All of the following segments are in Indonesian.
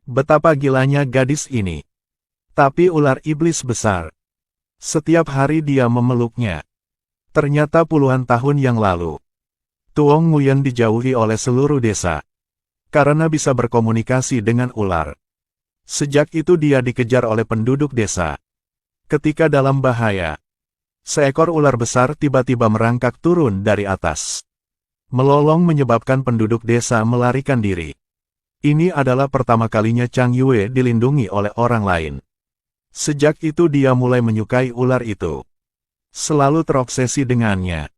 Betapa gilanya gadis ini. Tapi ular iblis besar. Setiap hari dia memeluknya. Ternyata puluhan tahun yang lalu, Tuong Nguyen dijauhi oleh seluruh desa. Karena bisa berkomunikasi dengan ular. Sejak itu dia dikejar oleh penduduk desa. Ketika dalam bahaya, seekor ular besar tiba-tiba merangkak turun dari atas. Melolong menyebabkan penduduk desa melarikan diri. Ini adalah pertama kalinya Chang Yue dilindungi oleh orang lain. Sejak itu dia mulai menyukai ular itu. Selalu terobsesi dengannya.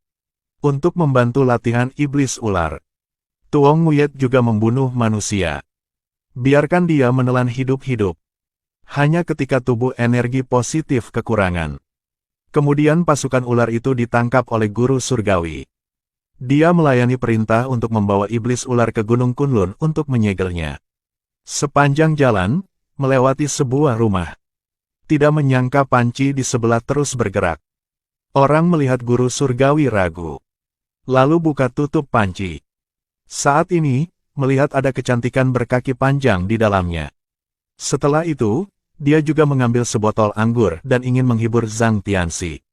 Untuk membantu latihan iblis ular, Tuong Nguyet juga membunuh manusia. Biarkan dia menelan hidup-hidup. Hanya ketika tubuh energi positif kekurangan. Kemudian pasukan ular itu ditangkap oleh guru surgawi. Dia melayani perintah untuk membawa iblis ular ke Gunung Kunlun untuk menyegelnya. Sepanjang jalan, melewati sebuah rumah. Tidak menyangka panci di sebelah terus bergerak. Orang melihat guru surgawi ragu. Lalu buka tutup panci. Saat ini, melihat ada kecantikan berkaki panjang di dalamnya. Setelah itu, dia juga mengambil sebotol anggur dan ingin menghibur Zhang Tianxi.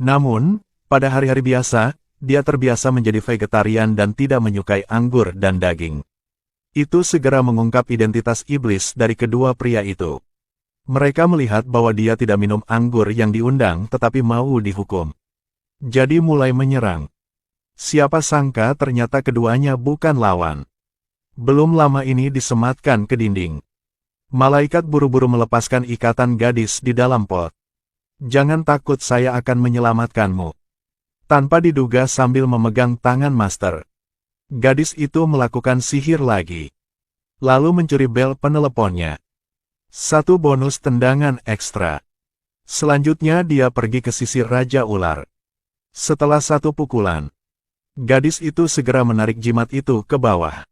Namun, pada hari-hari biasa, dia terbiasa menjadi vegetarian dan tidak menyukai anggur dan daging. Itu segera mengungkap identitas iblis dari kedua pria itu. Mereka melihat bahwa dia tidak minum anggur yang diundang tetapi mau dihukum. Jadi mulai menyerang. Siapa sangka ternyata keduanya bukan lawan. Belum lama ini disematkan ke dinding. Malaikat buru-buru melepaskan ikatan gadis di dalam pot. Jangan takut, saya akan menyelamatkanmu. Tanpa diduga sambil memegang tangan master. Gadis itu melakukan sihir lagi. Lalu mencuri bel peneleponnya. Satu bonus tendangan ekstra. Selanjutnya dia pergi ke sisi Raja Ular. Setelah satu pukulan, gadis itu segera menarik jimat itu ke bawah.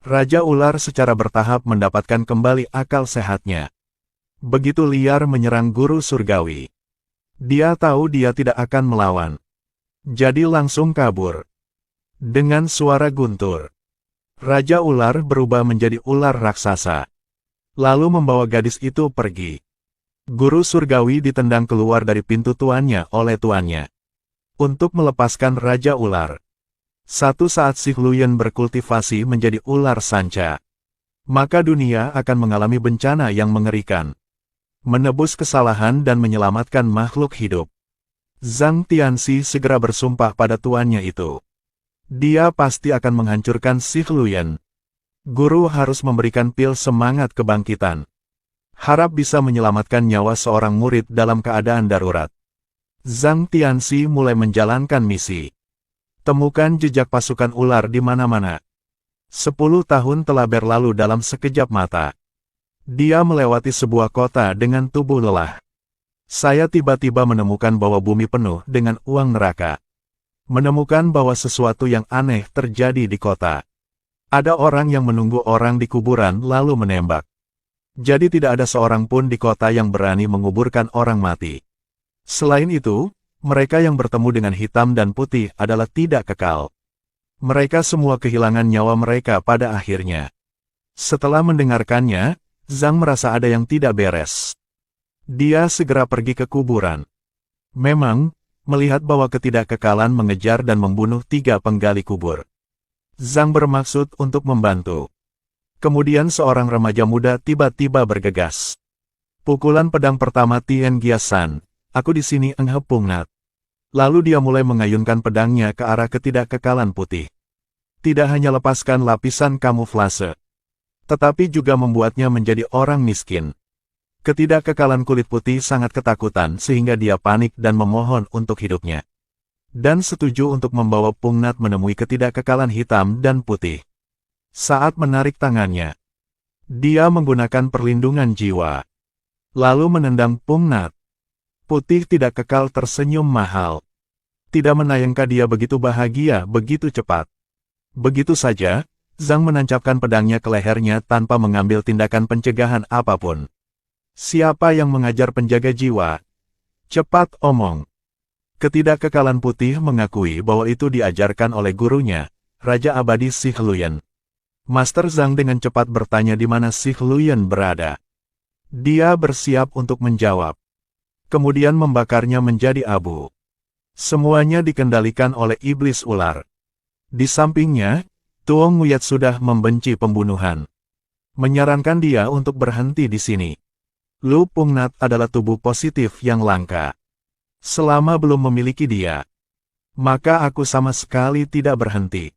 Raja Ular secara bertahap mendapatkan kembali akal sehatnya. Begitu liar menyerang guru surgawi. Dia tahu dia tidak akan melawan. Jadi langsung kabur. Dengan suara guntur, Raja Ular berubah menjadi ular raksasa. Lalu membawa gadis itu pergi. Guru surgawi ditendang keluar dari pintu tuannya oleh tuannya. Untuk melepaskan Raja Ular. Satu saat Si Luyen berkultivasi menjadi ular sanca. Maka dunia akan mengalami bencana yang mengerikan. Menebus kesalahan dan menyelamatkan makhluk hidup. Zhang Tianxi segera bersumpah pada tuannya itu. Dia pasti akan menghancurkan Si Luyen. Guru harus memberikan pil semangat kebangkitan. Harap bisa menyelamatkan nyawa seorang murid dalam keadaan darurat. Zhang Tianxi mulai menjalankan misi. Temukan jejak pasukan ular di mana-mana. 10 tahun telah berlalu dalam sekejap mata. Dia melewati sebuah kota dengan tubuh lelah. Saya tiba-tiba menemukan bahwa bumi penuh dengan uang neraka. Menemukan bahwa sesuatu yang aneh terjadi di kota. Ada orang yang menunggu orang di kuburan lalu menembak. Jadi tidak ada seorang pun di kota yang berani menguburkan orang mati. Selain itu, mereka yang bertemu dengan hitam dan putih adalah tidak kekal. Mereka semua kehilangan nyawa mereka pada akhirnya. Setelah mendengarkannya, Zhang merasa ada yang tidak beres. Dia segera pergi ke kuburan. Memang, melihat bahwa ketidakkekalan mengejar dan membunuh 3 penggali kubur. Zhang bermaksud untuk membantu. Kemudian seorang remaja muda tiba-tiba bergegas. Pukulan pedang pertama Tien Giasan, aku di sini Eng He Pungnat. Lalu dia mulai mengayunkan pedangnya ke arah ketidakkekalan putih. Tidak hanya lepaskan lapisan kamuflase, tetapi juga membuatnya menjadi orang miskin. Ketidakkekalan kulit putih sangat ketakutan sehingga dia panik dan memohon untuk hidupnya. Dan setuju untuk membawa Pungnat menemui ketidakkekalan hitam dan putih. Saat menarik tangannya, dia menggunakan perlindungan jiwa. Lalu menendang Pungnat. Putih tidak kekal tersenyum mahal. Tidak menyangka dia begitu bahagia begitu cepat. Begitu saja, Zhang menancapkan pedangnya ke lehernya tanpa mengambil tindakan pencegahan apapun. Siapa yang mengajar penjaga jiwa? Cepat omong. Ketidakkekalan putih mengakui bahwa itu diajarkan oleh gurunya, Raja Abadi Si Luyen. Master Zhang dengan cepat bertanya di mana Si Luyan berada. Dia bersiap untuk menjawab. Kemudian membakarnya menjadi abu. Semuanya dikendalikan oleh iblis ular. Di sampingnya, Tuong Nguyat sudah membenci pembunuhan. Menyarankan dia untuk berhenti di sini. Lu Pungnat adalah tubuh positif yang langka. Selama belum memiliki dia, maka aku sama sekali tidak berhenti.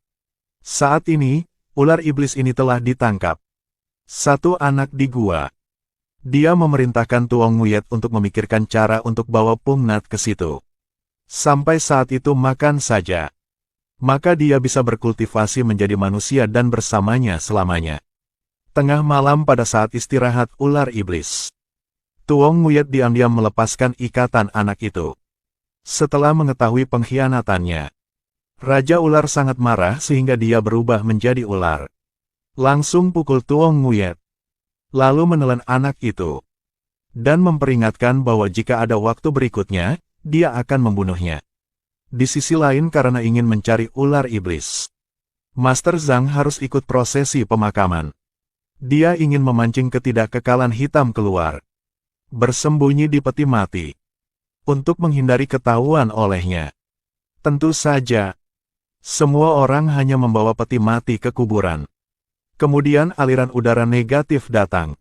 Saat ini, ular iblis ini telah ditangkap. Satu anak di gua. Dia memerintahkan Tuong Nguyat untuk memikirkan cara untuk bawa Pungnat ke situ. Sampai saat itu makan saja. Maka dia bisa berkultivasi menjadi manusia dan bersamanya selamanya. Tengah malam pada saat istirahat ular iblis, Tuong Nguyat diam-diam melepaskan ikatan anak itu. Setelah mengetahui pengkhianatannya, Raja Ular sangat marah sehingga dia berubah menjadi ular. Langsung pukul Tuong Nguyat. Lalu menelan anak itu. Dan memperingatkan bahwa jika ada waktu berikutnya, dia akan membunuhnya. Di sisi lain karena ingin mencari ular iblis, Master Zhang harus ikut prosesi pemakaman. Dia ingin memancing ketidakkekalan hitam keluar. Bersembunyi di peti mati. Untuk menghindari ketahuan olehnya. Tentu saja, semua orang hanya membawa peti mati ke kuburan. Kemudian aliran udara negatif datang.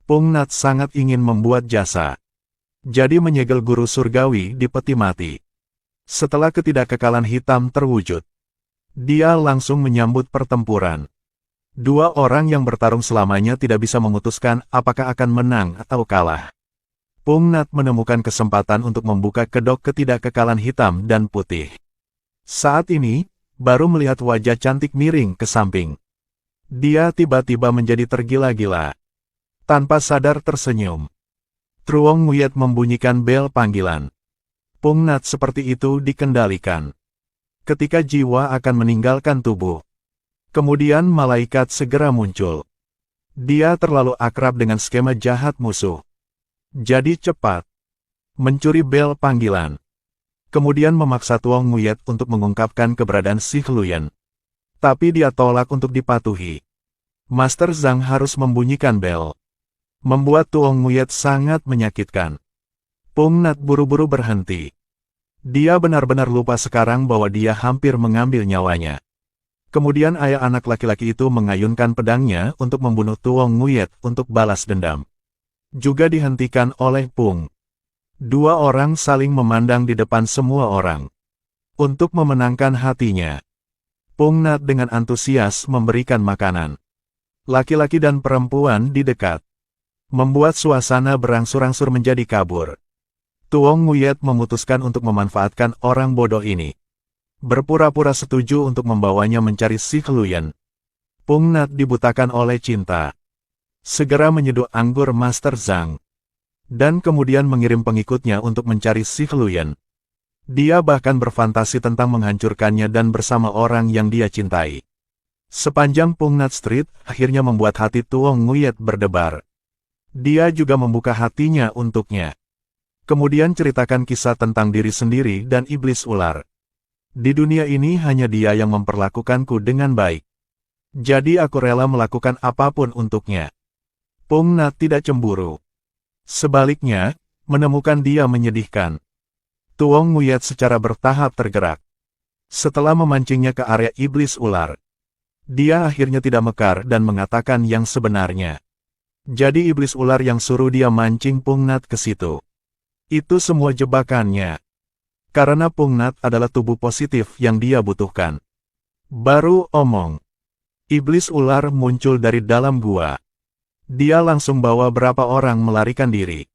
Pungnat sangat ingin membuat jasa. Jadi menyegel guru surgawi di peti mati. Setelah ketidakkekalan hitam terwujud, dia langsung menyambut pertempuran. Dua orang yang bertarung selamanya tidak bisa memutuskan apakah akan menang atau kalah. Pungnat menemukan kesempatan untuk membuka kedok ketidakkekalan hitam dan putih. Saat ini, baru melihat wajah cantik miring ke samping. Dia tiba-tiba menjadi tergila-gila. Tanpa sadar tersenyum. Tuong Nguyat membunyikan bel panggilan. Pungnat seperti itu dikendalikan. Ketika jiwa akan meninggalkan tubuh. Kemudian malaikat segera muncul. Dia terlalu akrab dengan skema jahat musuh. Jadi cepat. Mencuri bel panggilan. Kemudian memaksa Tuong Nguyat untuk mengungkapkan keberadaan Si Luyan. Tapi dia tolak untuk dipatuhi. Master Zhang harus membunyikan bel. Membuat Tuong Nguyat sangat menyakitkan. Pungnat buru-buru berhenti. Dia benar-benar lupa sekarang bahwa dia hampir mengambil nyawanya. Kemudian ayah anak laki-laki itu mengayunkan pedangnya untuk membunuh Tuong Nguyat untuk balas dendam. Juga dihentikan oleh Pung. Dua orang saling memandang di depan semua orang. Untuk memenangkan hatinya, Pungnat dengan antusias memberikan makanan. Laki-laki dan perempuan di dekat. Membuat suasana berangsur-angsur menjadi kabur. Tuong Nguyat memutuskan untuk memanfaatkan orang bodoh ini. Berpura-pura setuju untuk membawanya mencari Si Luyan. Pungnat dibutakan oleh cinta. Segera menyeduh anggur Master Zhang. Dan kemudian mengirim pengikutnya untuk mencari Si Luyan. Dia bahkan berfantasi tentang menghancurkannya dan bersama orang yang dia cintai. Sepanjang Pungnat Street akhirnya membuat hati Tuong Nguyat berdebar. Dia juga membuka hatinya untuknya. Kemudian ceritakan kisah tentang diri sendiri dan iblis ular. Di dunia ini hanya dia yang memperlakukanku dengan baik. Jadi aku rela melakukan apapun untuknya. Pungnat tidak cemburu. Sebaliknya, menemukan dia menyedihkan. Tuong Nguyat secara bertahap tergerak. Setelah memancingnya ke area iblis ular, dia akhirnya tidak mekar dan mengatakan yang sebenarnya. Jadi iblis ular yang suruh dia mancing Pungnat ke situ. Itu semua jebakannya. Karena Pungnat adalah tubuh positif yang dia butuhkan. Baru omong. Iblis ular muncul dari dalam gua. Dia langsung bawa berapa orang melarikan diri.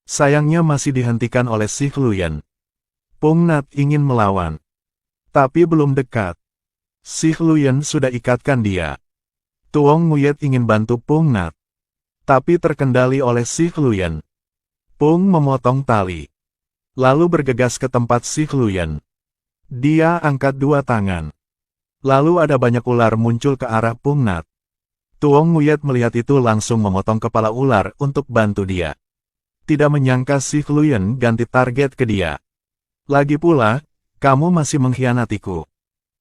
Sayangnya masih dihentikan oleh Si Luyan. Pungnat ingin melawan. Tapi belum dekat. Si Luyan sudah ikatkan dia. Tuong Nguyat ingin bantu Pungnat. Tapi terkendali oleh Si Luyan. Pung memotong tali. Lalu bergegas ke tempat Si Luyan. Dia angkat dua tangan. Lalu ada banyak ular muncul ke arah Pungnat. Tuong Nguyat melihat itu langsung memotong kepala ular untuk bantu dia. Tidak menyangka Si Luyan ganti target ke dia. Lagi pula, kamu masih mengkhianatiku.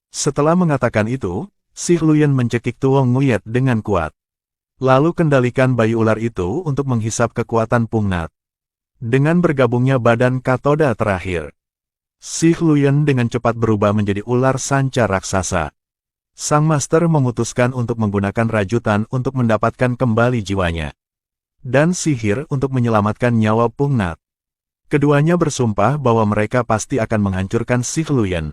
Setelah mengatakan itu, Si Luyen mencekik Tuong Nguyet dengan kuat. Lalu kendalikan bayi ular itu untuk menghisap kekuatan Pungnat. Dengan bergabungnya badan katoda terakhir, Si Luyen dengan cepat berubah menjadi ular sanca raksasa. Sang master memutuskan untuk menggunakan rajutan untuk mendapatkan kembali jiwanya. Dan sihir untuk menyelamatkan nyawa Pungnat. Keduanya bersumpah bahwa mereka pasti akan menghancurkan Si Luyen.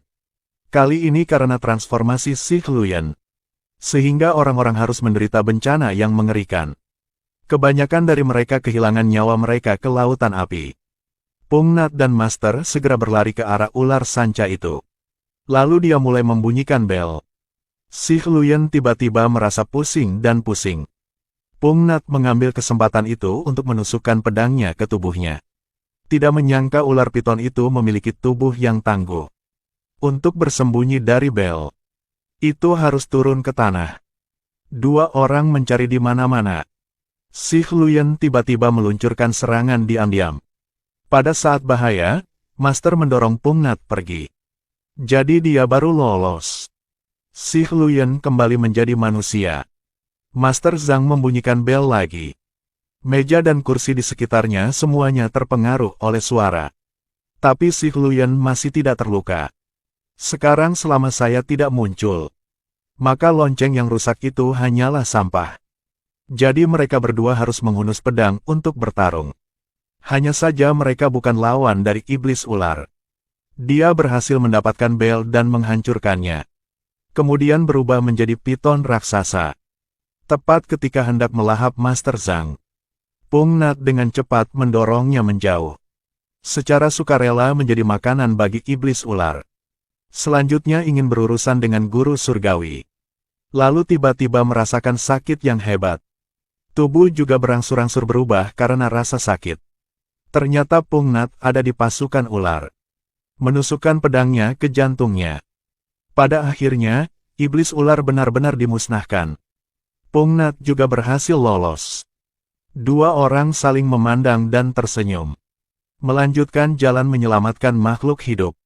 Kali ini karena transformasi Si Luyen, sehingga orang-orang harus menderita bencana yang mengerikan. Kebanyakan dari mereka kehilangan nyawa mereka ke lautan api. Pungnat dan Master segera berlari ke arah ular sanca itu. Lalu dia mulai membunyikan bel. Si Luyen tiba-tiba merasa pusing dan pusing. Pungnat mengambil kesempatan itu untuk menusukkan pedangnya ke tubuhnya. Tidak menyangka ular piton itu memiliki tubuh yang tangguh. Untuk bersembunyi dari bel, itu harus turun ke tanah. Dua orang mencari di mana-mana. Si Luyen tiba-tiba meluncurkan serangan diam-diam. Pada saat bahaya, Master mendorong Pungnat pergi. Jadi dia baru lolos. Si Luyen kembali menjadi manusia. Master Zhang membunyikan bel lagi. Meja dan kursi di sekitarnya semuanya terpengaruh oleh suara. Tapi Si Luyen masih tidak terluka. Sekarang selama saya tidak muncul, maka lonceng yang rusak itu hanyalah sampah. Jadi mereka berdua harus menghunus pedang untuk bertarung. Hanya saja mereka bukan lawan dari iblis ular. Dia berhasil mendapatkan bel dan menghancurkannya. Kemudian berubah menjadi piton raksasa. Tepat ketika hendak melahap Master Zhang, Pungnat dengan cepat mendorongnya menjauh. Secara sukarela menjadi makanan bagi iblis ular. Selanjutnya ingin berurusan dengan guru surgawi. Lalu tiba-tiba merasakan sakit yang hebat. Tubuh juga berangsur-angsur berubah karena rasa sakit. Ternyata Pungnat ada di pasukan ular. Menusukkan pedangnya ke jantungnya. Pada akhirnya, iblis ular benar-benar dimusnahkan. Pungnat juga berhasil lolos. Dua orang saling memandang dan tersenyum. Melanjutkan jalan menyelamatkan makhluk hidup.